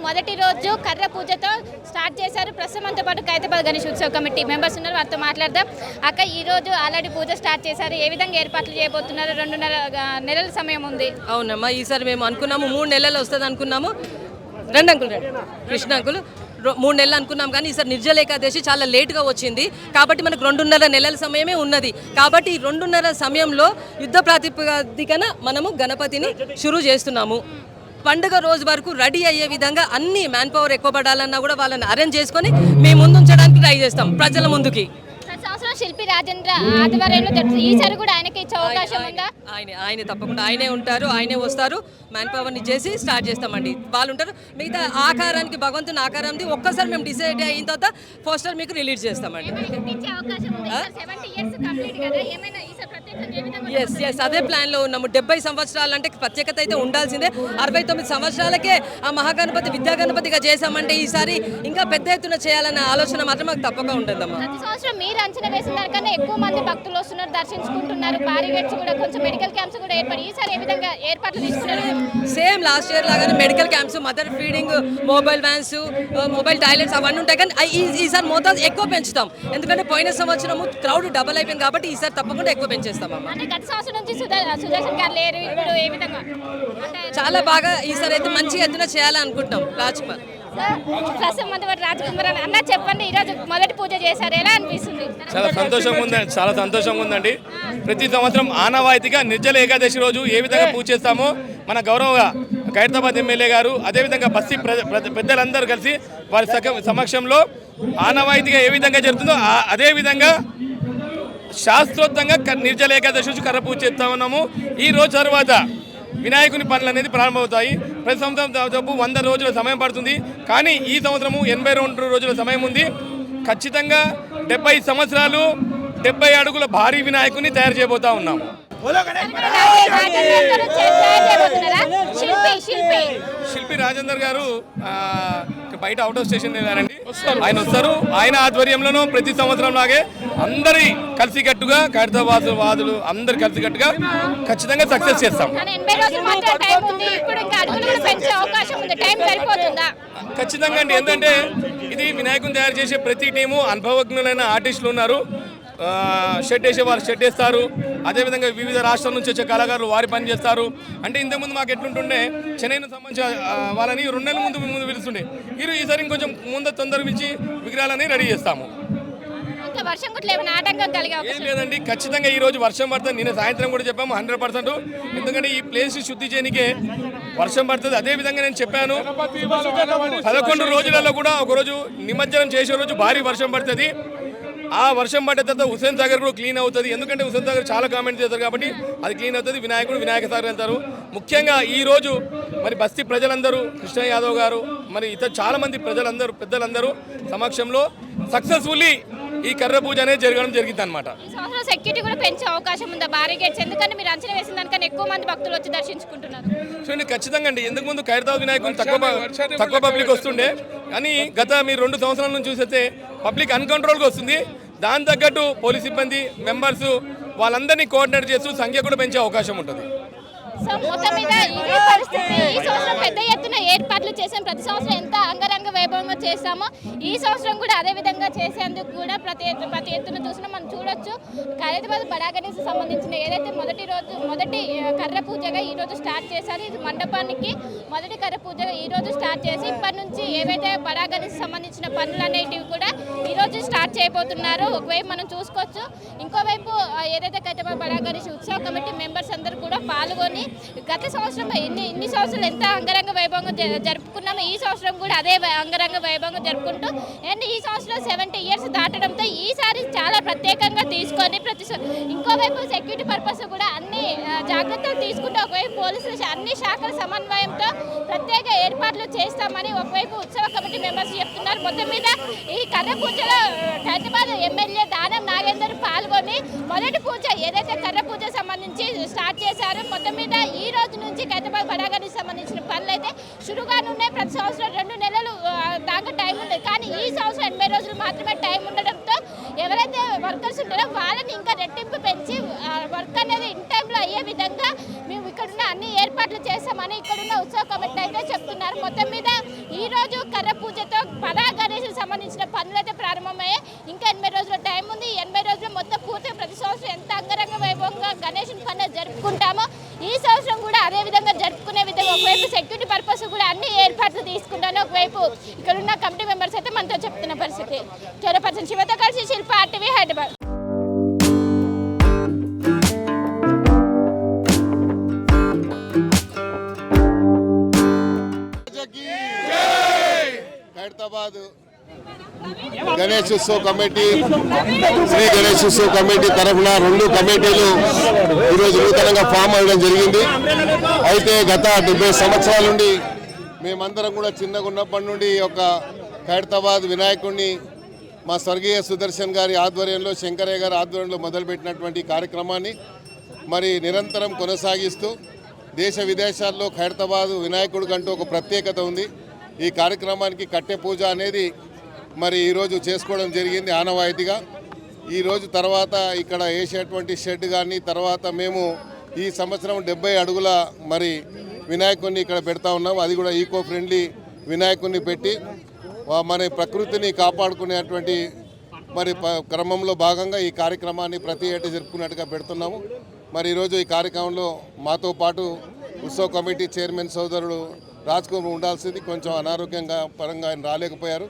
మొదటి రోజు కర్ర పూజతో స్టార్ట్ చేశారు. ప్రస్తుతం మనతో పాటు ఖైరతాబాద్ గణేష్ ఉత్సవ కమిటీ మెంబర్స్ ఉన్నారు, వారితో మాట్లాడదాం. అక్క, ఈ రోజు ఆల్రెడీ పూజ స్టార్ట్ చేశారు, ఏ విధంగా ఏర్పాట్లు చేయబోతున్నారు? 2.5 నెలల సమయం ఉంది. అవునమ్మా, ఈసారి మేము అనుకున్నాము 3 నెలలు వస్తుంది అనుకున్నాము. రెండు అంకులు కృష్ణ అంకులు 3 నెలలు అనుకున్నాం, కానీ ఈసారి నిర్జల ఏకాదశి చాలా లేట్గా వచ్చింది. కాబట్టి మనకు 2.5 నెలల సమయమే ఉన్నది. కాబట్టి ఈ 2.5 సమయంలో యుద్ధ ప్రాతిపదికన మనము గణపతిని షురూ చేస్తున్నాము. పండుగ రోజు వరకు రెడీ అయ్యే విధంగా అన్ని మ్యాన్ పవర్ ఎక్కువ పడాలన్నా కూడా వాళ్ళని అరేంజ్ చేసుకొని మేము ముందుంచడానికి ట్రై చేస్తాం ప్రజల ముందుకి. సంవత్సరం శిల్పి రాజేంద్ర ఆధ్వర్యంలో ఈసారి కూడా ఆయనకి ఇచ్చే అవకాశం ఉందా? ఆయనే తప్పకుండా ఆయనే ఉంటారు, ఆయనే వస్తారు. మ్యాన్ పవర్ని చేసి స్టార్ట్ చేస్తామండి. వాళ్ళు ఉంటారు. మిగతా ఆకారానికి భగవంతుని ఆకారంది ఒక్కసారి మేము డిసైడ్ అయిన తర్వాత పోస్టర్ మీకు రిలీజ్ చేస్తామండి. ఎస్ అదే ప్లాన్లో ఉన్నాము. 70 సంవత్సరాలు అంటే ప్రత్యేకత అయితే ఉండాల్సిందే. 69 సంవత్సరాలకే ఆ మహాగణపతి విద్యాగణపతిగా చేశామంటే ఈసారి ఇంకా పెద్ద ఎత్తున చేయాలన్న ఆలోచన మాత్రం మాకు తప్పక ఉంటుందమ్మా. మీరు అంచనా వేసిన దానికన్నా ఎక్కువ మంది భక్తులు వస్తున్నారు, దర్శించుకుంటున్నారు. బారిగేట్స్ కూడా కొంచెం మెడికల్ క్యాంప్స్ కూడా ఏర్పడి ఈసారి ఏ విధంగా ఏర్పాట్లు తీసుకున్నారు? సేమ్ లాస్ట్ ఇయర్ లాగానే medical camps, mother feeding, mobile vans, mobile toilets అవన్నీ ఉంటాయి. కానీ ఈసారి మోతాదు ఎక్కువ పెంచుతాం. ఎందుకంటే పోయిన సంవత్సరము క్రౌడ్ డబల్ అయిపోయింది కాబట్టి ఈసారి తప్పకుండా ఎక్కువ పెంచేస్తామమ్మా. గత సంవత్సరం నుంచి సుదర్శన్ గారు లేరు, ఇప్పుడు ఏ విధంగా? చాలా బాగా ఈసారి అయితే మంచిగా ఎత్తున చేయాలనుకుంటున్నాం. రాజ్కుమార్ రాజకుమార్ అన్న, చెప్పండి, ఈరోజు మొదటి పూజ చేశారు, ఎలా అనిపిస్తుంది? చాలా సంతోషంగా ఉందండి. ప్రతి సంవత్సరం ఆనవాయితీగా నిర్జల ఏకాదశి రోజు ఏ విధంగా పూజ చేస్తామో మన గౌరవ ఖైరతాబాద్ ఎమ్మెల్యే గారు, అదేవిధంగా బస్తీ పెద్దలందరూ కలిసి వారి సమక్షంలో ఆనవాయితీగా ఏ విధంగా జరుగుతుందో అదే విధంగా శాస్త్రోక్తంగా నిర్జల ఏకాదశి రోజు కర్ర పూజ చేస్తా ఉన్నాము. ఈ రోజు తర్వాత వినాయకుని పనులు అనేది ప్రారంభమవుతాయి. ప్రతి సంవత్సరం దాదాపు 100 రోజుల సమయం పడుతుంది, కానీ ఈ సంవత్సరము 82 రోజుల సమయం ఉంది. ఖచ్చితంగా 70 సంవత్సరాలు 70 అడుగుల భారీ వినాయకుని తయారు చేయబోతా ఉన్నాము. శిల్పి రాజేందర్ గారు బయట అవుట్ ఆఫ్ స్టేషన్ వెళ్ళారండి. ఆయన వస్తారు. ఆయన ఆధ్వర్యంలోనూ ప్రతి సంవత్సరం లాగే అందరి కలిసికట్టుగా ఖైరతాబాద్ వాదులు అందరు కలిసికట్టుగా ఖచ్చితంగా సక్సెస్ చేస్తాం. ఖచ్చితంగా అండి. ఎందుకంటే ఇది వినాయకుని తయారు చేసే ప్రతి టీము అనుభవజ్ఞులైన ఆర్టిస్టులు ఉన్నారు. షెడ్ వేసే వారు షెడ్ వేస్తారు. అదేవిధంగా వివిధ రాష్ట్రాల నుంచి వచ్చే కళాకారులు వారి పని చేస్తారు. అంటే ఇంతకుముందు మాకు ఎట్లుంటుండే చెన్నైకి సంబంధించిన వాళ్ళని 2 నెలల ముందు పిలుస్తుండే. ఈసారి ఇంకొంచెం తొందరగా పిలిచి విగ్రహాలని రెడీ చేస్తాము. ఏం లేదండి, ఖచ్చితంగా ఈ రోజు వర్షం పడుతుంది. నిన్న సాయంత్రం కూడా చెప్పాము 100%. ఎందుకంటే ఈ ప్లేస్ శుద్ధి చేయనికే వర్షం పడుతుంది. అదేవిధంగా నేను చెప్పాను 11 రోజులలో కూడా ఒకరోజు నిమజ్జనం చేసే రోజు భారీ వర్షం పడుతుంది. ఆ వర్షం పడ్డ తర్వాత హుస్సేన్ సాగర్ కూడా క్లీన్ అవుతుంది. ఎందుకంటే హుస్సేన్ సాగర్ చాలా కామెంట్ చేస్తారు కాబట్టి అది క్లీన్ అవుతుంది. వినాయక సాగర్ వెళ్తారు. ముఖ్యంగా ఈ రోజు మరి బస్తీ ప్రజలందరూ, కృష్ణ యాదవ్ గారు, మరి ఇతర చాలా మంది పెద్దలందరూ సమక్షంలో సక్సెస్ఫుల్లీ ఈ కర్ర పూజ అనేది జరగడం జరిగింది అనమాట. సెక్యూరిటీ కూడా పెంచే అవకాశం ఉందా? బారిగేట్స్ ఎందుకంటే మీరు అంచనా వేసిన దానికన్నా ఎక్కువ మంది భక్తులు వచ్చి దర్శించుకుంటున్నారు. చూడండి, ఖచ్చితంగా అండి. ఎందుకు ముందు ఖైరతాబాద్ వినాయకుని తక్కువ పబ్లిక్ వస్తుండే, కానీ గత మీరు 2 సంవత్సరాల నుంచి చూస్తే పబ్లిక్ అన్కంట్రోల్గా వస్తుంది. దాని తగ్గట్టు పోలీస్ సిబ్బంది మెంబర్స్ వాళ్ళందరినీ కోఆర్డినేట్ చేస్తూ సంఖ్య కూడా పెంచే అవకాశం ఉంటుంది. సో మొత్తం మీద ఇదే పరిస్థితి. ఈ సంవత్సరం పెద్ద ఎత్తున ఏర్పాట్లు చేసాం. ప్రతి సంవత్సరం ఎంత అంగరంగ వైభవంగా చేస్తామో ఈ సంవత్సరం కూడా అదే విధంగా చేసేందుకు కూడా ప్రతి ఎత్తున చూసినా మనం చూడొచ్చు. ఖైరతాబాద్ బడా గణేష్కి సంబంధించిన ఏదైతే మొదటి కర్ర పూజగా ఈరోజు స్టార్ట్ చేశారు. ఇది మండపానికి మొదటి కర్ర పూజగా ఈరోజు స్టార్ట్ చేసి ఇప్పటి నుంచి ఏవైతే బడా గణేష్కి సంబంధించిన పనులు అనేటివి కూడా ఈరోజు స్టార్ట్ చేయబోతున్నారు. ఒకవైపు మనం చూసుకోవచ్చు, ఇంకోవైపు ఏదైతే ఖైరతాబాద్ బడా గణేష్ ఉత్సవ కమిటీ మెంబర్స్ అందరూ కూడా పాల్గొని గత సంవత్సరం ఇన్ని సంవత్సరాలు ఎంత అంగరంగ వైభవంగా జరుపుకున్నామో ఈ సంవత్సరం కూడా అదే అంగరంగ వైభవంగా జరుపుకుంటూ అండ్ ఈ సంవత్సరం 70 years దాటడంతో ఈసారి చాలా ప్రత్యేకంగా తీసుకొని ఇంకోవైపు సెక్యూరిటీ పర్పస్ కూడా అన్ని జాగ్రత్తలు తీసుకుంటూ ఒకవైపు పోలీసులు అన్ని శాఖల సమన్వయంతో ప్రత్యేక ఏర్పాట్లు చేస్తామని ఒకవైపు ఉత్సవ కమిటీ మెంబర్స్ చెప్తున్నారు. మొత్తం మీద ఈ కర్ర పూజలో ఖైరతాబాద్ ఎమ్మెల్యే దానం నాగేందర్ పాల్గొని మొదటి పూజ ఏదైతే కర్ర పూజ సంబంధించి స్టార్ట్ చేశారో మొత్తం మీద ఈ రోజు నుంచి ఖైరతాబాద్ బడా గణేష్కి సంబంధించిన పనులు అయితే చురుగానున్నాయి. ప్రతి సంవత్సరం 2 నెలలు దాకా టైం ఉంది, కానీ ఈ సంవత్సరం 80 రోజులు మాత్రమే టైం ఉండడంతో ఎవరైతే వర్కర్స్ ఉంటారో వాళ్ళని ఇంకా రెట్టింపు పెంచి వర్క్ అనేది ఇన్ టైంలో అయ్యే విధంగా మేము ఇక్కడున్న అన్ని ఏర్పాట్లు చేస్తామని ఇక్కడున్న ఉత్సవ కమిటీ అయితే చెప్తున్నారు. మొత్తం మీద ఈ రోజు కర్ర పూజతో పరా గణేశులకు సంబంధించిన పనులు అయితే ప్రారంభమయ్యాయి. ఇంకా 80 రోజుల టైం ఉంది. 80 రోజులు మొత్తం పూర్తిగా ప్రతి సంవత్సరం ఎంత అంగరంగ వైభవంగా గణేశుని పండుగ జరుపుకుంటామో ఈ సంవత్సరం కూడా అదే విధంగా జరుపుకునే విధంగా ఒకవైపు సెక్యూరిటీ పర్పస్ కూడా అన్ని ఏర్పాట్లు తీసుకుంటాను, ఒకవైపు ఇక్కడ ఉన్న కమిటీ మెంబర్స్ అయితే మనతో చెప్తున్న పరిస్థితి. కెమెరా పర్సన్ శివతో కలిసి శిల్ప, RTV హైదరాబాద్. ఖైరతాబాద్ గణేష్ ఉత్సవ కమిటీ, శ్రీ గణేష్ ఉత్సవ కమిటీ తరఫున 2 కమిటీలు ఈరోజు నూతనంగా ఫామ్ అవ్వడం జరిగింది. అయితే గత 70 సంవత్సరాల నుండి మేమందరం కూడా చిన్నగా ఉన్నప్పటి నుండి ఒక ఖైరతాబాద్ వినాయకుడిని మా స్వర్గీయ సుదర్శన్ గారి ఆధ్వర్యంలో, శంకరయ్య గారి ఆధ్వర్యంలో మొదలుపెట్టినటువంటి కార్యక్రమాన్ని మరి నిరంతరం కొనసాగిస్తూ దేశ విదేశాల్లో ఖైరతాబాద్ వినాయకుడికి అంటూ ఒక ప్రత్యేకత ఉంది. ఈ కార్యక్రమానికి కట్టె పూజ అనేది మరి ఈరోజు చేసుకోవడం జరిగింది ఆనవాయితీగా. ఈరోజు తర్వాత ఇక్కడ వేసేటువంటి షెడ్ కానీ తర్వాత మేము ఈ సంవత్సరం 70 అడుగుల మరి వినాయకుడిని ఇక్కడ పెడతా ఉన్నాం. అది కూడా ఈకో ఫ్రెండ్లీ వినాయకుడిని పెట్టి మన ప్రకృతిని కాపాడుకునేటువంటి మరి క్రమంలో భాగంగా ఈ కార్యక్రమాన్ని ప్రతి ఏటా జరుపుకున్నట్టుగా పెడుతున్నాము. మరి ఈరోజు ఈ కార్యక్రమంలో మాతో పాటు ఉత్సవ కమిటీ చైర్మన్ సోదరుడు రాజ్ కుమార్ ఉండాల్సింది, కొంచెం అనారోగ్యంగా పరంగా ఆయన రాలేకపోయారు.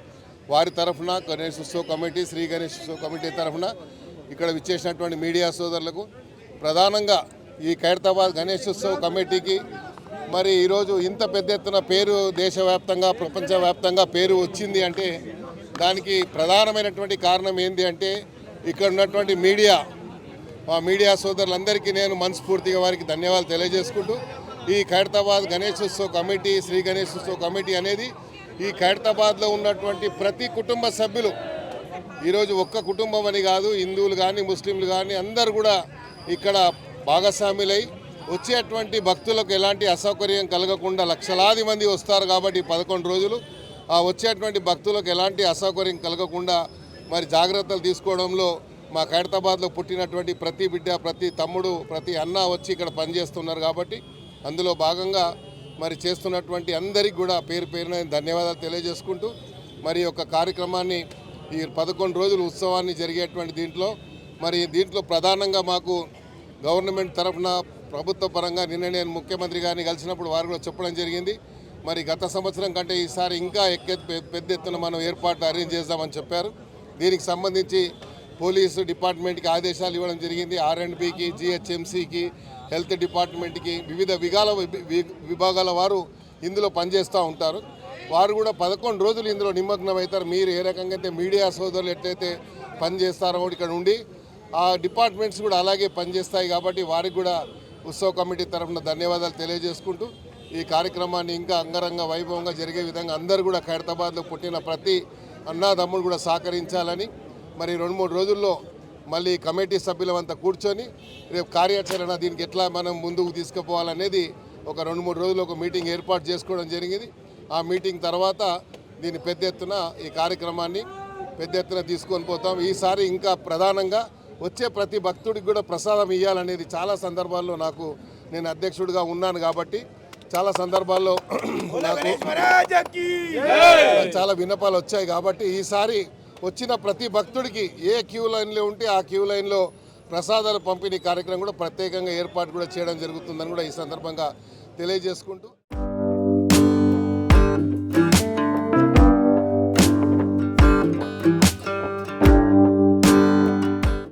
వారి తరఫున గణేష్ ఉత్సవ కమిటీ, శ్రీ గణేష్ ఉత్సవ కమిటీ తరఫున ఇక్కడ విచ్చేసినటువంటి మీడియా సోదరులకు, ప్రధానంగా ఈ ఖైరతాబాద్ గణేష్ ఉత్సవ కమిటీకి మరి ఈరోజు ఇంత పెద్ద ఎత్తున పేరు దేశవ్యాప్తంగా ప్రపంచవ్యాప్తంగా పేరు వచ్చింది అంటే దానికి ప్రధానమైనటువంటి కారణం ఏంటి అంటే ఇక్కడ ఉన్నటువంటి మీడియా సోదరులందరికీ నేను మనస్ఫూర్తిగా వారికి ధన్యవాదాలు తెలియజేసుకుంటూ, ఈ ఖైరతాబాద్ గణేష్ ఉత్సవ కమిటీ, శ్రీ గణేష్ ఉత్సవ కమిటీ అనేది ఈ ఖైరతాబాద్లో ఉన్నటువంటి ప్రతి కుటుంబ సభ్యులు, ఈరోజు ఒక్క కుటుంబం అని కాదు, హిందువులు కానీ ముస్లింలు కానీ అందరూ కూడా ఇక్కడ భాగస్వాములై వచ్చేటువంటి భక్తులకు ఎలాంటి అసౌకర్యం కలగకుండా లక్షలాది మంది వస్తారు కాబట్టి 11 రోజులు ఆ వచ్చేటువంటి భక్తులకు ఎలాంటి అసౌకర్యం కలగకుండా మరి జాగ్రత్తలు తీసుకోవడంలో మా ఖైరతాబాద్లో పుట్టినటువంటి ప్రతి బిడ్డ, ప్రతి తమ్ముడు, ప్రతి అన్న వచ్చి ఇక్కడ పనిచేస్తున్నారు కాబట్టి అందులో భాగంగా మరి చేస్తున్నటువంటి అందరికీ కూడా పేరు పేరున ధన్యవాదాలు తెలియజేసుకుంటూ మరి యొక్క కార్యక్రమాన్ని ఈ 11 రోజుల ఉత్సవాన్ని జరిగేటువంటి దీంట్లో ప్రధానంగా మాకు గవర్నమెంట్ తరఫున ప్రభుత్వ పరంగా నిన్న నేను ముఖ్యమంత్రి గారిని కలిసినప్పుడు వారు కూడా చెప్పడం జరిగింది. మరి గత సంవత్సరం కంటే ఈసారి ఇంకా పెద్ద ఎత్తున మనం ఏర్పాట్లు అరేంజ్ చేద్దామని చెప్పారు. దీనికి సంబంధించి పోలీసు డిపార్ట్మెంట్కి ఆదేశాలు ఇవ్వడం జరిగింది. R&Bకి, GHMCకి, హెల్త్ డిపార్ట్మెంట్కి, వివిధ విభాగాల వారు ఇందులో పనిచేస్తూ ఉంటారు. వారు కూడా 11 రోజులు ఇందులో నిమగ్నం అవుతారు. మీరు ఏ రకంగా అయితే మీడియా సోదరులు ఎట్లయితే పనిచేస్తారో ఇక్కడ ఉండి ఆ డిపార్ట్మెంట్స్ కూడా అలాగే పనిచేస్తాయి కాబట్టి వారికి కూడా ఉత్సవ కమిటీ తరఫున ధన్యవాదాలు తెలియజేసుకుంటూ ఈ కార్యక్రమాన్ని ఇంకా అంగరంగ వైభవంగా జరిగే విధంగా అందరూ కూడా ఖైరతాబాద్లో పుట్టిన ప్రతి అన్నాదమ్ముడు కూడా సహకరించాలని, మరి 2-3 రోజుల్లో మళ్ళీ కమిటీ సభ్యులంతా కూర్చొని రేపు కార్యాచరణ దీనికి ఎట్లా మనం ముందుకు తీసుకుపోవాలనేది ఒక 2-3 రోజులు ఒక మీటింగ్ ఏర్పాటు చేసుకోవడం జరిగింది. ఆ మీటింగ్ తర్వాత దీన్ని పెద్ద ఎత్తున ఈ కార్యక్రమాన్ని పెద్ద ఎత్తున తీసుకొని పోతాం. ఈసారి ఇంకా ప్రధానంగా వచ్చే ప్రతి భక్తుడికి కూడా ప్రసాదం ఇవ్వాలనేది చాలా సందర్భాల్లో నేను అధ్యక్షుడిగా ఉన్నాను కాబట్టి చాలా సందర్భాల్లో నాకు చాలా విన్నపాలు వచ్చాయి కాబట్టి ఈసారి వచ్చిన ప్రతి భక్తుడికి ఏ క్యూ లైన్లో ఉంటే ఆ క్యూ లైన్లో ప్రసాదాలు పంపిణీ కార్యక్రమం కూడా ప్రత్యేకంగా ఏర్పాటు కూడా చేయడం జరుగుతుందని కూడా ఈ సందర్భంగా తెలియజేసుకుంటూ